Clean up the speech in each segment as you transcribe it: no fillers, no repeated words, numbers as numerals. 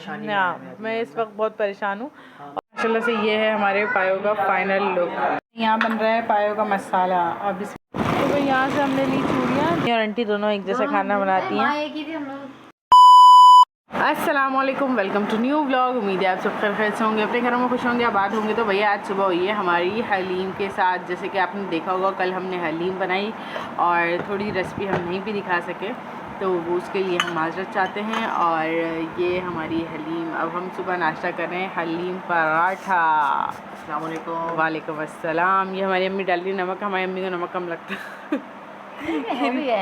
हाँ, मैं इस वक्त बहुत परेशान हूँ। माशाल्लाह से ये है हमारे पायों का फाइनल लुक। यहाँ बन रहा है पायों का मसाला। अब इस तो यहाँ से हमने ली चूड़ियाँ और आंटी दोनों एक जैसा खाना बनाती हैं। अस्सलाम वालेकुम, वेलकम टू न्यू व्लॉग। उम्मीद है आप सब खैर से होंगे, अपने घरों में खुश होंगे, आबाद होंगे। तो भैया आज सुबह हुई है हमारी हलीम के साथ। जैसे कि आपने देखा होगा कल हमने हलीम बनाई और थोड़ी रेसिपी हम नहीं भी दिखा सके, तो वो उसके लिए हम माजरत चाहते हैं। और ये हमारी हलीम, अब हम सुबह नाश्ता कर रहे हैं हलीम पराठा। अस्सलाम वालेकुम। वालेकुम अस्सलाम। ये हमारी अम्मी डाल रही नमक, हमारी अम्मी को नमक कम लगता है।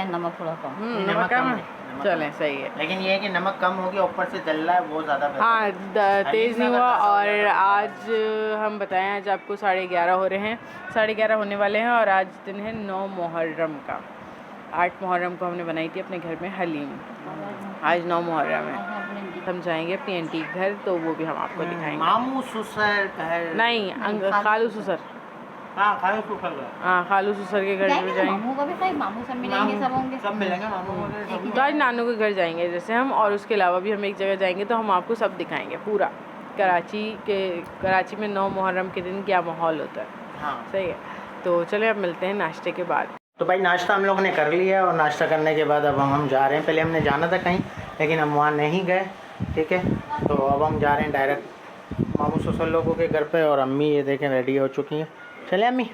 नमक थोड़ा कम, नमक कम है। चलें, सही है, लेकिन ये है कि नमक कम हो गया, ऊपर से जल रहा है वो ज़्यादा। हाँ, तेज़ नहीं हुआ। और आज हम बताएं, आज आपको 11:30 हो रहे हैं, 11:30 होने वाले हैं। और आज दिन है 9 मुहर्रम का। 8 मुहर्रम को हमने बनाई थी अपने घर में हलीम। आज 9 मुहर्रम है। हम जाएंगे अपनी आंटी के घर, तो वो भी हम आपको दिखाएंगे। मामू ससुर घर नहीं, खालू ससुर। हाँ, खालू ससुर। हाँ, खालू ससुर के घर जाएंगे। मामू का भी खाई, मामू सब मिलेंगे, सब होंगे, सब मिलेंगे मामू। तो आज नानू के घर जाएंगे जैसे हम, और उसके अलावा भी हम एक जगह जाएंगे, तो हम आपको सब दिखाएंगे पूरा कराची में 9 मुहर्रम के दिन क्या माहौल होता है। हाँ, सही है। तो चले अब मिलते हैं नाश्ते के बाद। तो भाई नाश्ता हम लोग ने कर लिया, और नाश्ता करने के बाद अब हम जा रहे हैं। पहले हमने जाना था कहीं, लेकिन हम वहाँ नहीं गए, ठीक है। तो अब हम जा रहे हैं डायरेक्ट मामू ससुर लोगों के घर पे। और अम्मी ये देखें रेडी हो चुकी हैं। चले अम्मी,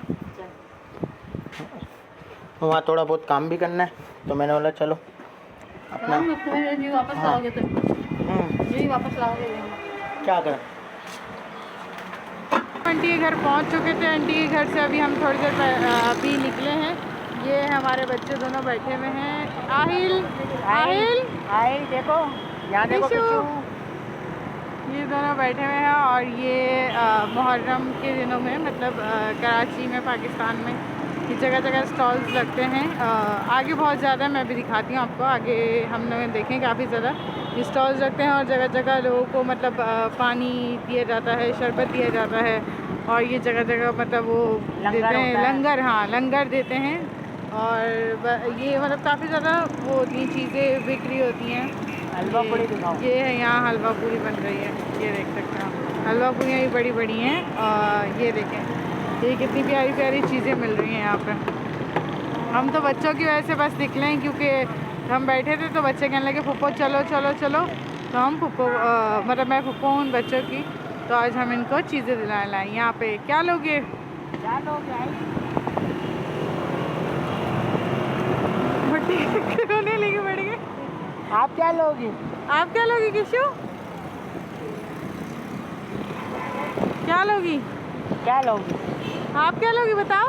वहाँ थोड़ा बहुत काम भी करना है, तो मैंने बोला चलो अपना वापस लाओगे तो वापस लाओगे क्या करें। आंटी के घर पहुंच चुके थे। आंटी के घर से अभी हम थोड़ी देर अभी निकले हैं। ये हमारे बच्चे दोनों बैठे हुए हैं। आहिल देखो, यहाँ देखो किशु। ये दोनों बैठे हुए हैं। और ये मुहर्रम के दिनों में, मतलब कराची में, पाकिस्तान में ये जगह जगह स्टॉल्स लगते हैं। आगे बहुत ज़्यादा, मैं भी दिखाती हूँ आपको। आगे हम लोग देखें काफ़ी ज़्यादा ये स्टॉल्स लगते हैं, और जगह जगह लोगों को मतलब पानी दिया जाता है, शरबत दिया जाता है। और ये जगह जगह मतलब वो देते हैं लंगर। हाँ, लंगर देते हैं। और ये मतलब काफ़ी ज़्यादा वो होती चीज़ें बिक्री होती हैं। हलवा पूरी दिखाओ। ये है, यहाँ हलवा पूरी बन रही है, ये देख सकते हैं आप। हलवा पूरियाँ भी बड़ी बड़ी हैं। और ये देखें, ये कितनी प्यारी प्यारी चीज़ें मिल रही हैं यहाँ पे। हम तो बच्चों की वजह से बस निकले हैं, क्योंकि हम बैठे थे तो बच्चे कहने लगे फुप्पो चलो चलो चलो। तो हम फुप्पो मतलब मैं फुप्पो हूँ बच्चों की, तो आज हम इनको चीज़ें दिलाने लाए। यहाँ पे क्या लोगे? रोने लेके बैठ गए। आप क्या लोगी? आप क्या लोगी किशु? क्या लोगी? क्या लोगी? आप क्या लोगी बताओ?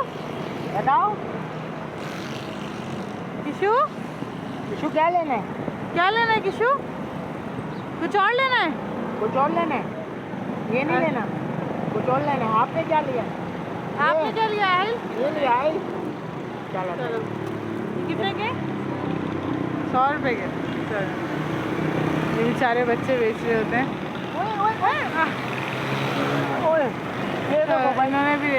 किशु, किशु क्या लेना है? क्या लेना है किशु? कुछ और लेना है? कुछ और लेना है? ये नहीं लेना, कुछ और लेना है। आपने क्या लिया? आपने क्या लिया है? ये लिया है। चलो, चलो, कितने के? 100 रुपये के। चलो, ये बेचारे बच्चे बेच रहे होते हैं। इन्होंने भी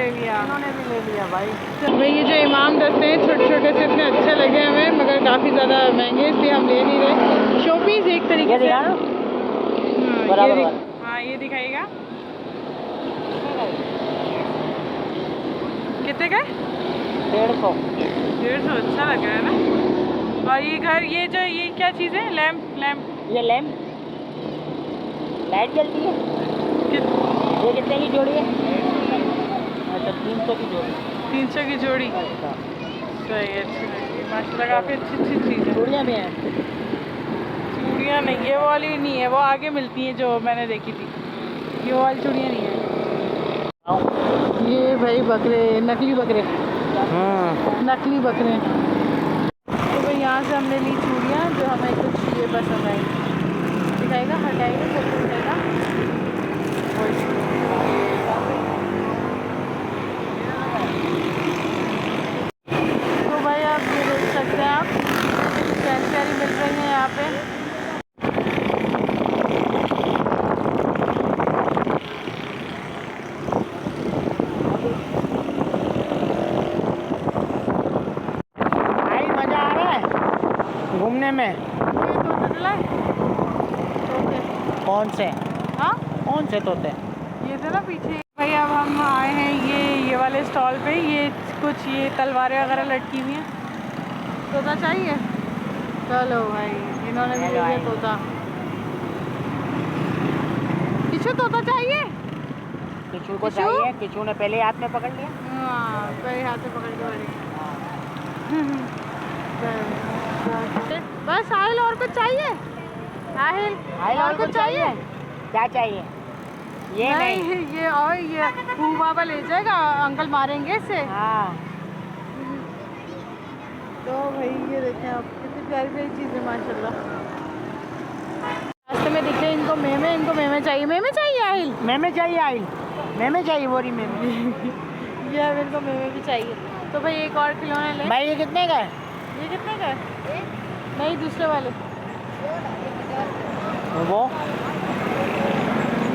ले लिया, भाई। भाई ये जो इमाम दस्ते हैं छोटे छोटे से, इतने अच्छे लगे हमें, मगर काफ़ी ज़्यादा महंगे, इसलिए हम ले नहीं रहे। शोपीस एक तरीके से। हाँ, ये दिखाइएगा कितने का? 150। अच्छा लग रहा है ना। और ये घर, ये जो ये क्या चीज़ है? लैम्प। ये लैम्प लाइट जलती है। ये कितने की जोड़ी है? अच्छा, 300 की जोड़ी। 300 की जोड़ी। सही है, अच्छी लगी माशाल्लाह, काफ़ी अच्छी चीज़ है। चूड़ियाँ भी हैं। चूड़ियाँ नहीं, ये वाली नहीं है, वो आगे मिलती हैं जो मैंने देखी थी। ये वाली चूड़ियाँ नहीं है। ये भाई बकरे, नकली बकरे। नकली बकरे। तो भाई यहाँ से हमने ली चूड़ियाँ, जो हमें कुछ ये पसंद आई। दिखाएगा, हटाएगा, फोटो दिखाएगा। तो भाई आप ये देख सकते हैं, आप प्यारी प्यारी मिल रही हैं यहाँ पे। मज़ा आ रहा है घूमने में। ये तो कौन से हाँ कौन से तोते? ये थे ना पीछे। भाई अब हम आए हैं ये वाले स्टॉल पे। ये कुछ ये तलवारें वगैरह लटकी हुई हैं। तोता चाहिए? चलो भाई, इन्होंने भी ले लिया तोता। किशु तोता चाहिए? किचू को चाहिए। किचू ने पहले हाथ में पकड़ लिया। हाँ पहले हाथ में पकड़ के वाली। बस आहिल, और कुछ चाहिए? आहिल और कुछ चाहिए? क्या चाहिए? ये नहीं, ये और ये बाबा ले जाएगा, अंकल मारेंगे इसे। हाँ। तो भाई ये देखें आप, कितनी प्यारी प्यारी चीज़ें माशाल्लाह। रास्ते में दिख रहे इनको मेमे, इनको मेमे चाहिए। मेमे चाहिए आहिल? मेमे चाहिए आहिल, मेमे चाहिए बोरी मेमे। ये अब इनको मेमे भी चाहिए। तो भाई एक और खिलौना ले। भाई ये कितने का है? ये कितने का है? नहीं दूसरे वाले। वो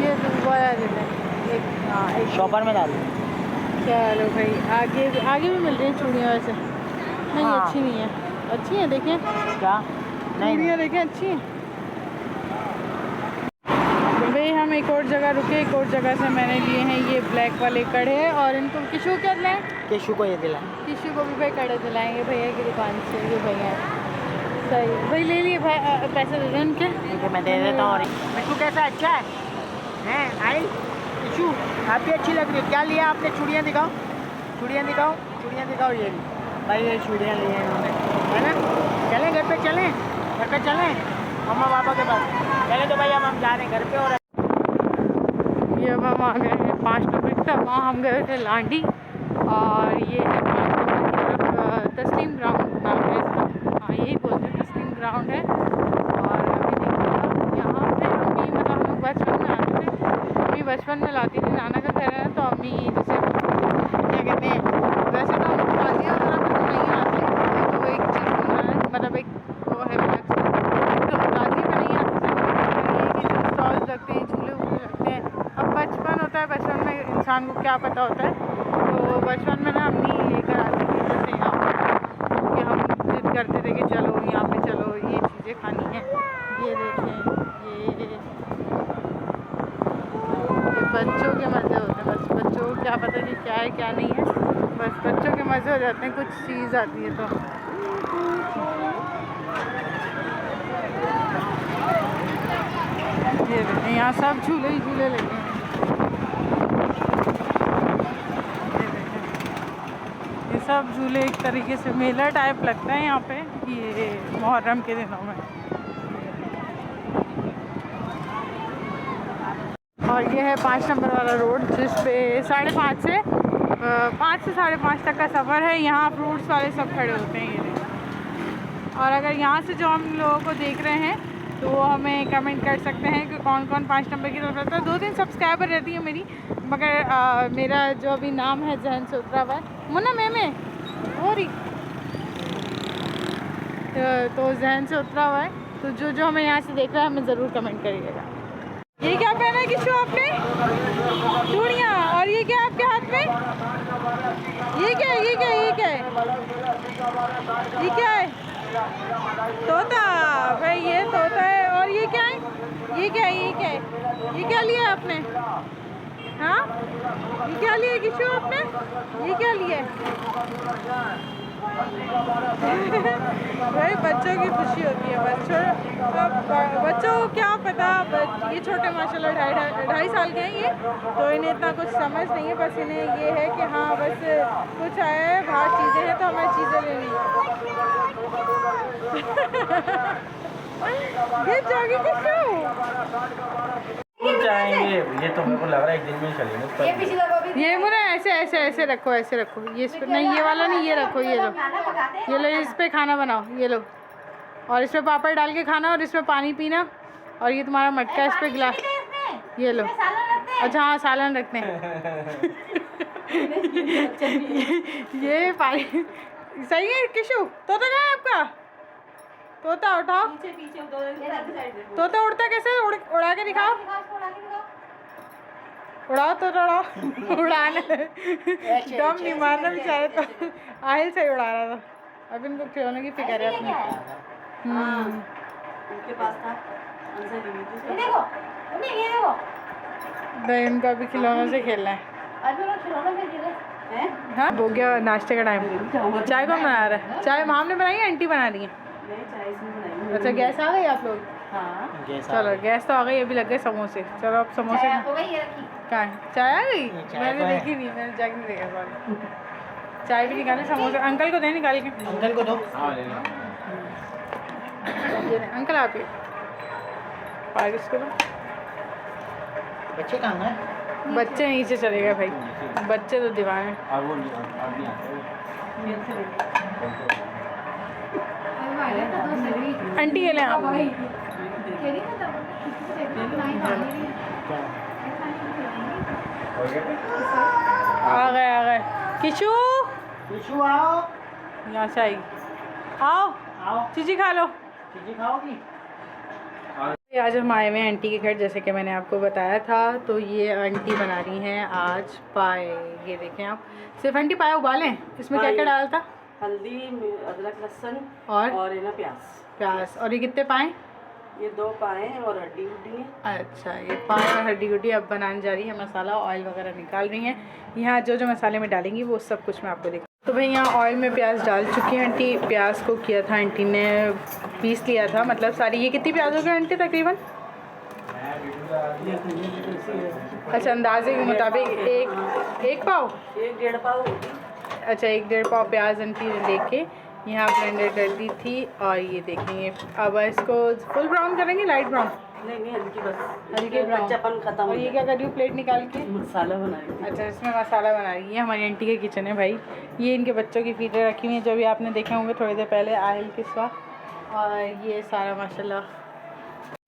ये वाला दे दें एक। हाँ एक शॉपर में डाल। चलो भाई, आगे भी मिल रही हैं चूड़ियाँ वैसे। नहीं हाँ। अच्छी नहीं है। अच्छी हैं देखें, क्या? नहीं चूड़ियाँ देखें अच्छी हैं। भाई हम एक और जगह रुके, एक और जगह से मैंने लिए हैं ये ब्लैक वाले कड़े। और इनको किशु क्या दिलाएं? किशु को ये दिलाएं। किशु को भी भाई कड़े दिलाएंगे भैया की दुकान से। ये भैया सही भाई ले लिए भाई, पैसे दे दें उनके। ठीक है मैं दे देता हूँ। किशु कैसा अच्छा है आहिल? किशु आप भी अच्छी लग रही है। क्या लिया आपने? चूड़ियाँ दिखाओ, चूड़ियाँ दिखाओ, चूड़ियाँ दिखाओ। ये भाई ये चूड़ियाँ ली हैं इन्होंने, है ना? चलें घर पे, चलें घर पे, चलें मम्मा पापा के पास। चले तो भाई हम जा रहे हैं घर पे। और ये अब हम आ गए हैं 5 नंबर की तरफ। वहाँ हम गए थे लांडी। और ये है 5 नंबर की तरफ तस्लीम ग्राउंड नाम है इसका। हाँ यही बोलते हैं, तस्लीम ग्राउंड है। और अभी देखिए यहाँ पे अम्मी, मतलब हम लोग बचपन में आते थे, अम्मी बचपन में लाती थी। नाना का घर है तो अम्मी जैसे क्या कहते हैं, वैसे तो हमको ताजिया वगैरह तो नहीं आती। तो एक चीज़ बनाना, मतलब एक वो है अलग से, तो ताजी में नहीं आती थी। स्टॉल्स लगते हैं, झूले वूले लगते हैं। अब बचपन होता है, बचपन में इंसान को क्या पता होता है। तो बचपन में ना अम्मी लेकर आती थी जैसे यहाँ पर, कि हम जिद करते थे कि चलो यहाँ पे चलो, ये चीज़ें खानी है। ये देखें ये बच्चों के मज़े होते हैं। बस बच्चों को क्या पता कि क्या है क्या नहीं है, बस बच्चों के मज़े हो जाते हैं। कुछ चीज़ आती है तो ये देखें यहाँ सब झूले ही झूले लगे हैं। ये सब झूले एक तरीके से मेला टाइप लगता है यहाँ पे ये मुहर्रम के दिनों में। और ये है 5 नंबर वाला रोड, जिस पे 5:30 से 5 से 5:30 तक का सफ़र है। यहाँ फ्रूट्स वाले सब खड़े होते हैं ये। और अगर यहाँ से जो हम लोगों को देख रहे हैं तो वो हमें कमेंट कर सकते हैं कि कौन कौन 5 नंबर की तरफ रहता है। 2-3 सब्सक्राइबर रहती है मेरी, मगर मेरा जो अभी नाम है जहन से उतरा हुआ है। मुन्ना में हो रही तो जहन से उतरा हुआ है। तो जो हमें यहाँ से देख रहा है हमें ज़रूर कमेंट करिएगा। ये क्या पहना है किशु आपने? चूड़ियाँ। और ये क्या आपके हाथ में? ये क्या है? ये क्या है? ये क्या है? ये क्या है? तोता। भाई ये तोता है। और ये क्या है? ये क्या है? ये क्या है? ये क्या लिया आपने? हाँ ये क्या लिया किशु आपने? ये क्या लिया? भाई बच्चों की खुशी होती है। बच्चों को क्या पता, ये छोटे माशाल्लाह 2.5 साल के हैं ये, तो इन्हें इतना कुछ समझ नहीं है। बस इन्हें ये है कि हाँ बस कुछ आया है, बाहर चीज़ें हैं तो हमें चीज़ें लेनी ये जागी जाएंगे। ये तो मेरे को लग रहा है एक दिन में चलेंगे। ये मुझे ऐसे रखो, ऐसे रखो। ये इस पर नहीं, ये वाला नहीं, ये रखो। ये लो इस पे खाना बनाओ। ये लो, और इसमें पापड़ डाल के खाना, और इसमें पानी पीना। और ये तुम्हारा मटका, इस पे गिलास। ये लो। अच्छा हाँ सालन रखते हैं। ये पानी सही है। किशु तोता कहाँ है आपका? तोता उठाओ। तोता उड़ता कैसे? उड़ा के दिखाओ। उड़ाओ तो उड़ाओ। उड़ाने दम नहीं मारना बेचारे तो आहिल से उड़ा रहा था। अब इनको खिलौने की फिक्र है अपनी। उनके पास था, देखो नहीं ये देखो तो इनको अभी खिलौनों से खेलना है। अभी लोग खिलौना में गिरे हैं। हाँ हो गया नाश्ते का टाइम। चाय कौन बना रहा है? चाय माम ने बनाई है आंटी बना रही है? नहीं चाय इसमें बनाई। अच्छा गैस आ गई आप लोग? हाँ चलो गैस तो आ गई, अभी लग गए समोसे। चलो अब समोसे चाय हो गई ये रखी। कहाँ है? चाय आ गई? चाय मैंने तो है। देखी नहीं, मैंने जाके नहीं देखा। सॉरी। चाय भी निकाले, समोसे अंकल को दे निकाल के। अंकल को दो। हाँ ले लो। ये ले, अंकल आप ही और इसको दो। बच्चे कहाँ हैं? बच्चे नीचे चले गए भाई, बच्चे तो दीवाने। और वो आप भी आते आंटी ये ले आप। आ गए किशु, किशु आओ। यहाँ से आएगी। आओ आओ चीजी खा लो। चीज़ी खाओगी? आज हम आए हुए हैं आंटी के घर, जैसे कि मैंने आपको बताया था। तो ये आंटी बना रही हैं आज पाए। ये देखें आप, सिर्फ आंटी पाए उबाले हैं, इसमें क्या क्या डाला था? हल्दी, अदरक, लहसुन और ये ना प्याज। प्याज। और ये कितने पाए? ये 2 पाए हैं और हड्डी उड्डी है। अच्छा ये पाए और हड्डी गुड्डी अब बनाने जा रही है। मसाला ऑयल वगैरह निकाल रही हैं। यहाँ जो जो मसाले में डालेंगी वो सब कुछ मैं आपको दिखा। तो भाई यहाँ ऑयल में प्याज डाल चुकी हैं आंटी। प्याज को किया था आंटी ने, पीस लिया था, मतलब सारी। ये कितनी प्याज हो गई आंटी तकरीबन? अच्छा अंदाजे के मुताबिक एक पाव, 1-1.5 पाव। अच्छा 1-1.5 पाव प्याज आंटी ने लेके यहाँ ब्लेंडर कर दी थी। और ये देखेंगे अब इसको फुल ब्राउन करेंगे, लाइट ब्राउन? नहीं हल्की बस, हल्की ब्राउन। कच्चापन खत्म। और ये क्या कर रही हूँ प्लेट निकाल के? मसाला बनाएंगे। अच्छा इसमें मसाला बना रही है। हमारी आंटी का किचन है भाई। ये इनके बच्चों की फीडें रखी हुई हैं जो भी आपने देखे होंगे थोड़ी देर पहले, आयल किस्वा। और ये सारा माशाल्लाह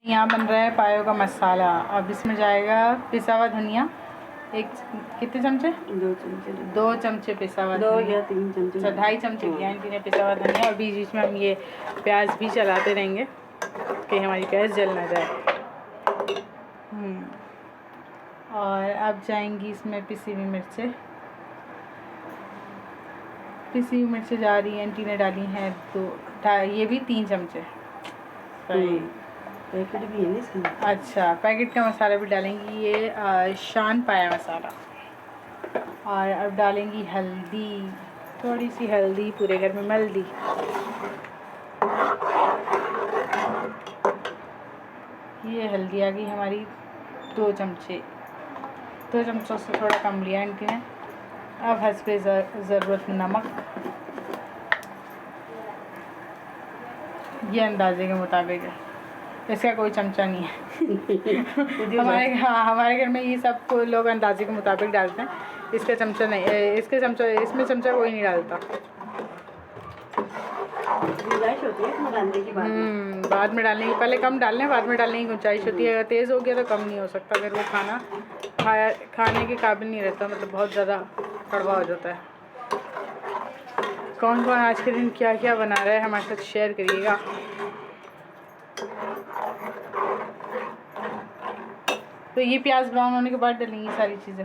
यहाँ बन रहा है पायों का मसाला। अब इसमें जाएगा पिसा हुआ धनिया, कितने चमचे? 2 चमचे। 2 चमचे पिसा हुआ 2 धनिया। या 3 चमचे। अच्छा 2.5 चमचे दिया आंटी ने पिसा हुआ धनिया। और बीच बीच में हम ये प्याज भी चलाते रहेंगे कि हमारी प्याज जल ना जाए। और अब जाएंगी इसमें पिसी हुई मिर्चें। पिसी हुई मिर्चें जा रही हैं, आंटी ने डाली हैं 2, ये भी 3 चमचे। सही। पैकेट भी है ना इसमें। अच्छा पैकेट का मसाला भी डालेंगी। ये शान पाया मसाला। और अब डालेंगी हल्दी, थोड़ी सी हल्दी, पूरे घर में मल दी। ये हल्दी आ गई हमारी 2 चमचे। 2 चमचों से थोड़ा कम लिया आंटी ने। अब हस्बे ज़रूरत नमक, ये अंदाजे के मुताबिक है, इसका कोई चमचा नहीं है। हमारे घर में ये सब लोग अंदाजे के मुताबिक डालते हैं, इसका चमचा नहीं, इसमें चमचा कोई नहीं डालता। गुंजाइश होती है इसमें डालने की बाद में डालने की, पहले कम डालने बाद में डालने की गुंजाइश होती है। अगर तेज़ हो गया तो कम नहीं हो सकता, अगर वो खाने के काबिल नहीं रहता, मतलब बहुत ज़्यादा कड़वा हो जाता है। कौन कौन आज के दिन क्या क्या बना रहा है हमारे साथ शेयर करिएगा। तो ये प्याज ब्राउन होने के बाद डालेंगी सारी चीज़ें।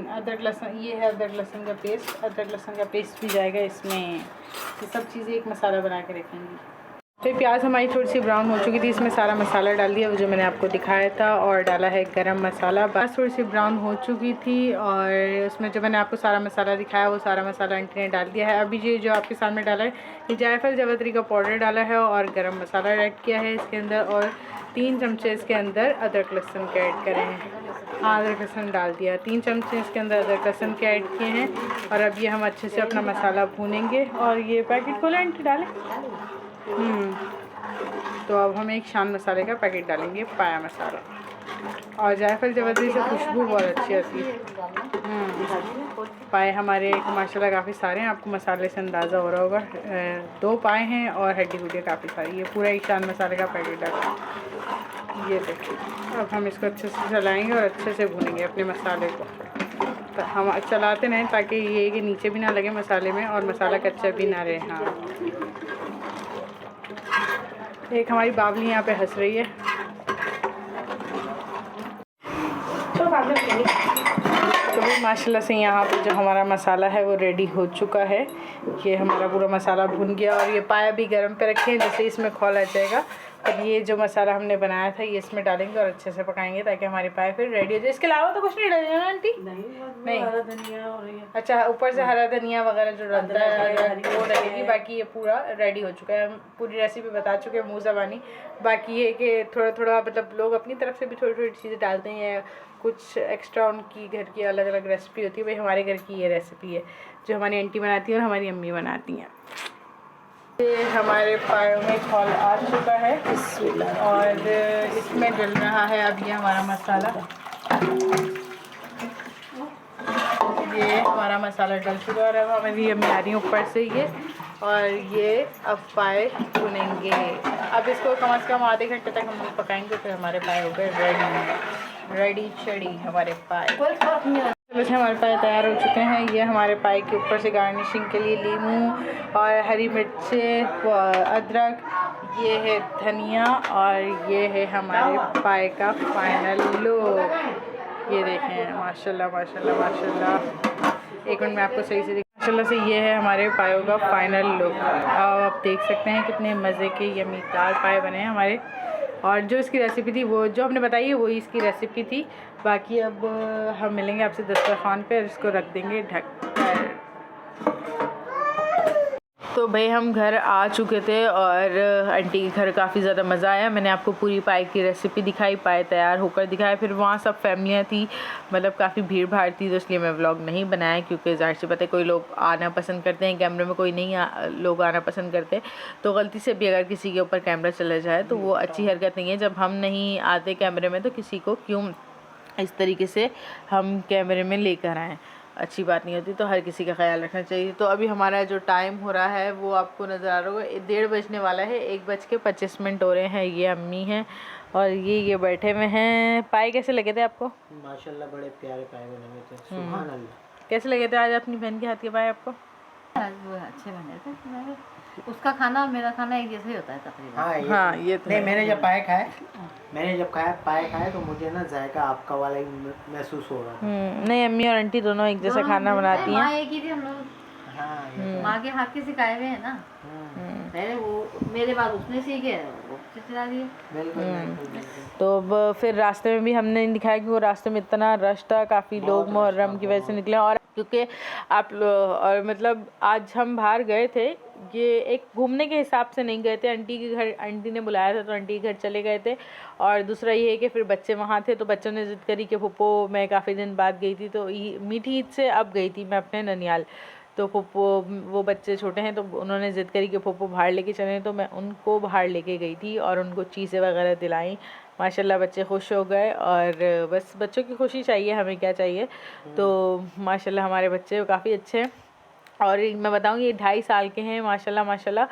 अदरक लहसुन, ये है अदरक लहसुन का पेस्ट। अदरक लहसुन का पेस्ट भी जाएगा इसमें। ये सब चीज़ें एक मसाला बना के रखेंगी। फिर प्याज हमारी थोड़ी सी ब्राउन हो चुकी थी, इसमें सारा मसाला डाल दिया वो जो मैंने आपको दिखाया था। और डाला है गरम मसाला। बस थोड़ी सी ब्राउन हो चुकी थी और उसमें जो मैंने आपको सारा मसाला दिखाया वो सारा मसाला आंटी ने डाल दिया है। अभी ये जो आपके सामने डाला है ये जायफल जावित्री का पाउडर डाला है और गरम मसाला ऐड किया है इसके अंदर। और 3 चमचे इसके अंदर अदरक लहसुन के ऐड करे हैं। हाँ अदरक लहसुन डाल दिया। 3 चमचे इसके अंदर अदरक लहसुन के ऐड किए हैं। और अब ये हम अच्छे से अपना मसाला भूनेंगे। और ये पैकेट खोले आंटी डालें। तो अब हम एक शान मसाले का पैकेट डालेंगे, पाया मसाला। और जायफल जावित्री से खुशबू बहुत अच्छी आती है। पाए हमारे माशाल्लाह काफ़ी सारे हैं, आपको मसाले से अंदाज़ा हो रहा होगा। 2 पाए हैं और हड्डी गुड्डी काफ़ी सारी। ये पूरा एक शान मसाले का पैकेट डाला। ये देखिए अब हम इसको अच्छे से चलाएँगे और अच्छे से भूनेंगे अपने मसाले को। तो हम चलाते रहें ताकि ये कि नीचे भी ना लगे मसाले में और मसाला कच्चा भी ना रहे। हाँ एक हमारी बावली यहाँ पे हंस रही है। तो भी माशाल्लाह से यहाँ पे जो हमारा मसाला है वो रेडी हो चुका है। ये हमारा पूरा मसाला भुन गया और ये पाया भी गरम पे रखे हैं, जैसे इसमें खौल आ जाएगा और ये जो मसाला हमने बनाया था ये इसमें डालेंगे और अच्छे से पकाएंगे ताकि हमारी पाए फिर रेडी हो जाए। इसके अलावा तो कुछ नहीं डालेंगे ना आंटी? नहीं, हरा धनिया और ये अच्छा ऊपर से हरा धनिया वगैरह जो डलता है अदरक वो डलेगी। बाकी ये पूरा रेडी हो चुका है, हम पूरी रेसिपी बता चुके हैं मुँह ज़बानी। बाकी ये कि थोड़ा थोड़ा मतलब लोग अपनी तरफ से भी थोड़ी थोड़ी चीज़ें डालते हैं, कुछ एक्स्ट्रा उनकी घर की अलग अलग रेसिपी होती है। भाई हमारे घर की ये रेसिपी है जो हमारी आंटी बनाती है और हमारी अम्मी बनाती हैं। ये हमारे पायों में खौल आ चुका है और इसमें डल रहा है अब ये हमारा मसाला। ये हमारा मसाला डल चुका है और अब हमारी अम्मी आ रही है ऊपर से ये, और ये अब पाए भुनेंगे। अब इसको कम से कम आधे घंटे तक हम पकाएंगे फिर हमारे पाए हो गए रेडी चढ़ी हमारे पाए। चलो हमारे पाए तैयार हो चुके हैं। ये हमारे पाए के ऊपर से गार्निशिंग के लिए लीमू और हरी मिर्चें, अदरक, ये है धनिया और ये है हमारे पाए का फाइनल लुक। ये देखें माशाल्लाह माशाल्लाह माशाल्लाह। एक मिनट में आपको सही से माशाल्लाह से ये है हमारे पायों का फाइनल लुक। आप देख सकते हैं कितने मज़े के यमीदार पाए बने हैं हमारे। और जो इसकी रेसिपी थी वो जो हमने बताई है वही इसकी रेसिपी थी। बाकी अब हम मिलेंगे आपसे दस्तरखान पे और इसको रख देंगे ढक कर। तो भाई हम घर आ चुके थे और आंटी के घर काफ़ी ज़्यादा मज़ा आया। मैंने आपको पूरी पाए की रेसिपी दिखाई, पाए तैयार होकर दिखाया। फिर वहाँ सब फैमिलियाँ थी, मतलब काफ़ी भीड़ भाड़ थी, तो इसलिए मैं व्लॉग नहीं बनाया क्योंकि ज़ाहिर सी बात है कोई लोग आना पसंद करते हैं कैमरे में, कोई नहीं लोग आना पसंद करते। तो गलती से भी अगर किसी के ऊपर कैमरा चला जाए तो वो अच्छी हरकत नहीं है। जब हम नहीं आते कैमरे में तो किसी को क्यों इस तरीके से हम कैमरे में लेकर आएँ, अच्छी बात नहीं होती। तो हर किसी का ख्याल रखना चाहिए। तो अभी हमारा जो टाइम हो रहा है वो आपको नज़र आ रहा होगा, 1:30 बजने वाला है, 1:25 हो रहे हैं। ये अम्मी हैं और ये बैठे हुए हैं। पाए कैसे लगे थे आपको? माशाल्लाह बड़े प्यारे पाए बने हुए थे, सुभान अल्लाह। कैसे लगे थे आज अपनी बहन के हाथ के पाए आपको? वो अच्छे बने थे। उसका खाना और मेरा खाना एक जैसे ही होता है तकरीबन। हाँ ये तो नहीं, मैंने जब पाए खाए तो मुझे ना जायका आपका वाला ही महसूस हो रहा था। नहीं, अम्मी और आंटी दोनों एक जैसा खाना बनाती हैं। माँ एक ही थी हम लोग, माँ के हाथ के सिखाए हुए हैं ना। पहले वो मेरे बाद उसने सीखे, वो सिखा दिए। तो अब फिर रास्ते में भी हमने दिखाया कि वो रास्ते में इतना रश था, काफ़ी लोग मुहर्रम की वजह से निकले। और क्योंकि आप और मतलब आज हम बाहर गए थे, ये एक घूमने के हिसाब से नहीं गए थे। आंटी के घर, आंटी ने बुलाया था तो आंटी के घर चले गए थे। और दूसरा ये है कि फिर बच्चे वहाँ थे तो बच्चों ने ज़िद करी कि फुप्पो, मैं काफ़ी दिन बाद गई थी तो मीठी ईद से अब गई थी मैं अपने ननियाल, तो फुप्पो, वो बच्चे छोटे हैं तो उन्होंने ज़िद करी कि फुप्पो बाहर लेके चलें, तो मैं उनको बाहर लेके गई थी और उनको चीज़ें वगैरह दिलाई। माशाल्लाह बच्चे खुश हो गए और बस बच्चों की खुशी चाहिए, हमें क्या चाहिए। तो माशाल्लाह हमारे बच्चे काफ़ी अच्छे हैं। और मैं बताऊँ ये 2.5 साल के हैं माशाल्लाह माशाल्लाह,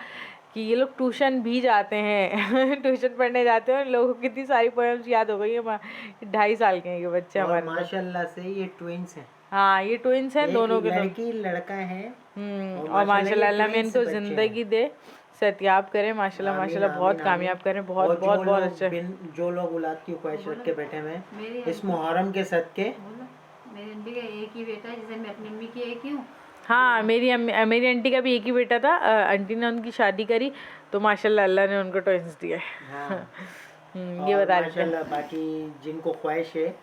कि ये लोग ट्यूशन भी जाते हैं ट्यूशन पढ़ने जाते हैं और लोगों को कितनी सारी पोएम्स याद हो गई है। 2.5 साल के हैं ये बच्चे हमारे। माशाल्लाह से ये ट्विंस हैं। हाँ ये ट्विंस हैं, दोनों के लड़की लड़का है। और माशाल्लाह अल्लाह में इनको ज़िंदगी दे, सेहतियाब करें माशाल्लाह माशाल्लाह, बहुत कामयाब करें, बहुत बहुत बहुत अच्छे। जो लोग औलाद की ख्वाहिश रख के बैठे हुए हैं इस मुहर्रम के सदके। मेरी अम्मी का एक ही बेटा है, जैसे मैं अपनी अम्मी की एक ही हूँ। हाँ मेरी आंटी का भी एक ही बेटा था। आंटी ने उनकी शादी करी तो माशाल्लाह अल्लाह ने उनको ट्विंस दिए। हाँ। ये बता रहे माशाल्लाह बाकी जिनको ख्वाहिश है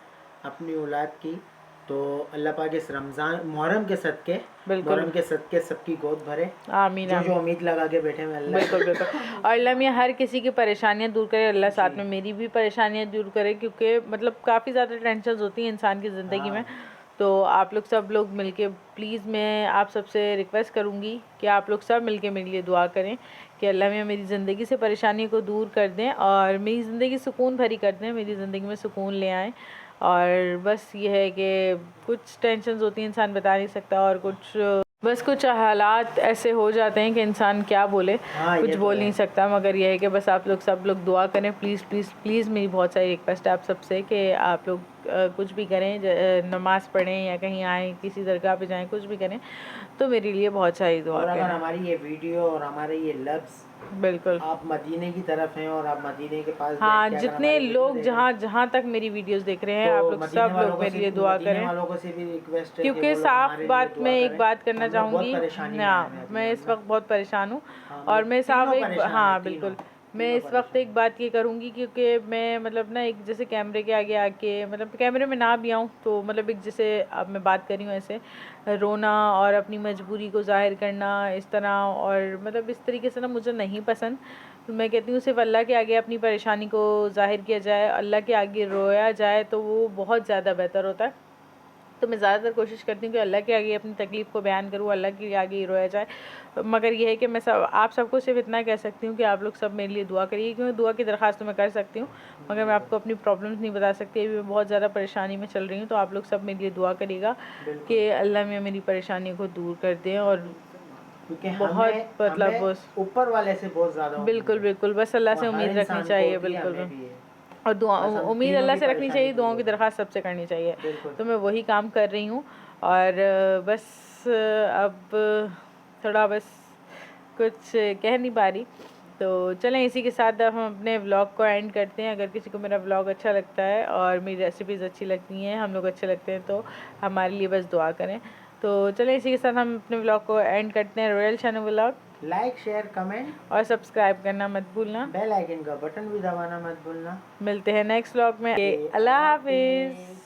अपनी औलाद की तो अल्लाह पाक इस रमज़ान मुहर्रम के सदके, मुहर्रम के सदके सबकी गोद भरे। आमीन। जो उम्मीद लगा के बैठे हैं अल्लाह। बिल्कुल बिल्कुल। और अल्लाह मियाँ हर किसी की परेशानियाँ दूर करे, अल्लाह साथ में मेरी भी परेशानियाँ दूर करे, क्योंकि मतलब काफ़ी ज़्यादा टेंशन होती हैं इंसान की ज़िंदगी में। तो आप लोग सब लोग मिलके प्लीज़, मैं आप सबसे रिक्वेस्ट करूँगी कि आप लोग सब मिलके मेरे लिए दुआ करें कि अल्लाह मियाँ मेरी ज़िंदगी से परेशानी को दूर कर दें और मेरी ज़िंदगी सुकून भरी कर दें, मेरी ज़िंदगी में सुकून ले आएँ। और बस ये है कि कुछ टेंशन्स होती हैं इंसान बता नहीं सकता, और कुछ हालात ऐसे हो जाते हैं कि इंसान क्या बोले, कुछ बोल नहीं सकता। मगर यह है कि बस आप लोग सब लोग दुआ करें प्लीज़ प्लीज़ प्लीज़। मेरी बहुत सारी रिक्वेस्ट है आप सबसे कि आप लोग कुछ भी करें, नमाज़ पढ़ें या कहीं आएँ, किसी दरगाह पे जाएं, कुछ भी करें तो मेरे लिए बहुत सारी दुआ करें। और अगर हमारी ये वीडियो और हमारे ये लफ्ज़ बिल्कुल आप मदीने की तरफ हैं और आप मदीने के पास, हाँ जितने लोग जहाँ तक मेरी वीडियोस देख रहे हैं आप लोग सब लोग मेरे लिए दुआ करें, वालों से भी रिक्वेस्ट है क्योंकि साफ बात मैं एक बात करना चाहूँगी। हाँ मैं इस वक्त बहुत परेशान हूँ और मैं साफ एक, हाँ बिल्कुल, मैं इस वक्त एक बात ये करूँगी, क्योंकि मैं मतलब ना एक जैसे कैमरे के आगे आके मतलब कैमरे में ना भी आऊँ तो मतलब एक जैसे अब मैं बात कर रही हूँ ऐसे रोना और अपनी मजबूरी को ज़ाहिर करना इस तरह, और मतलब इस तरीके से ना मुझे नहीं पसंद। तो मैं कहती हूँ सिर्फ अल्लाह के आगे अपनी परेशानी को ज़ाहिर किया जाए, अल्लाह के आगे रोया जाए तो वो बहुत ज़्यादा बेहतर होता है। तो मैं ज़्यादातर कोशिश करती हूँ कि अल्लाह के आगे अपनी तकलीफ़ को बयान करूँ, अल्लाह के आगे ही रोया जाए। मगर ये है कि मैं आप सबको सिर्फ इतना कह सकती हूँ कि आप लोग सब मेरे लिए दुआ करिए, क्योंकि दुआ की दरख्वास्त तो मैं कर सकती हूँ मगर मैं आपको अपनी प्रॉब्लम्स नहीं बता सकती। अभी मैं बहुत ज़्यादा परेशानी में चल रही हूँ, तो आप लोग सब मेरे लिए दुआ करिएगा कि अल्लाह में मेरी परेशानी को दूर कर दें। और बहुत मतलब ऊपर वाले से बहुत ज़्यादा बिल्कुल बिल्कुल बस अल्लाह से उम्मीद रखनी चाहिए, बिल्कुल, और दुआ उम्मीद अल्लाह से रखनी चाहिए, दुआओं की दरख्वास्त सबसे करनी चाहिए। तो मैं वही काम कर रही हूँ। और बस अब थोड़ा बस कुछ कह नहीं पा रही, तो चलें इसी के साथ अब हम अपने व्लॉग को एंड करते हैं। अगर किसी को मेरा व्लॉग अच्छा लगता है और मेरी रेसिपीज़ अच्छी लगती हैं, हम लोग अच्छे लगते हैं, तो हमारे लिए बस दुआ करें। तो चलें इसी के साथ हम अपने व्लॉग को एंड करते हैं। Royal channel vlog like share comment और सब्सक्राइब करना मत भूलना, बेल आइकन का बटन भी दबाना मत भूलना। मिलते हैं नेक्स्ट व्लॉग में। अल्लाह हाफिज़।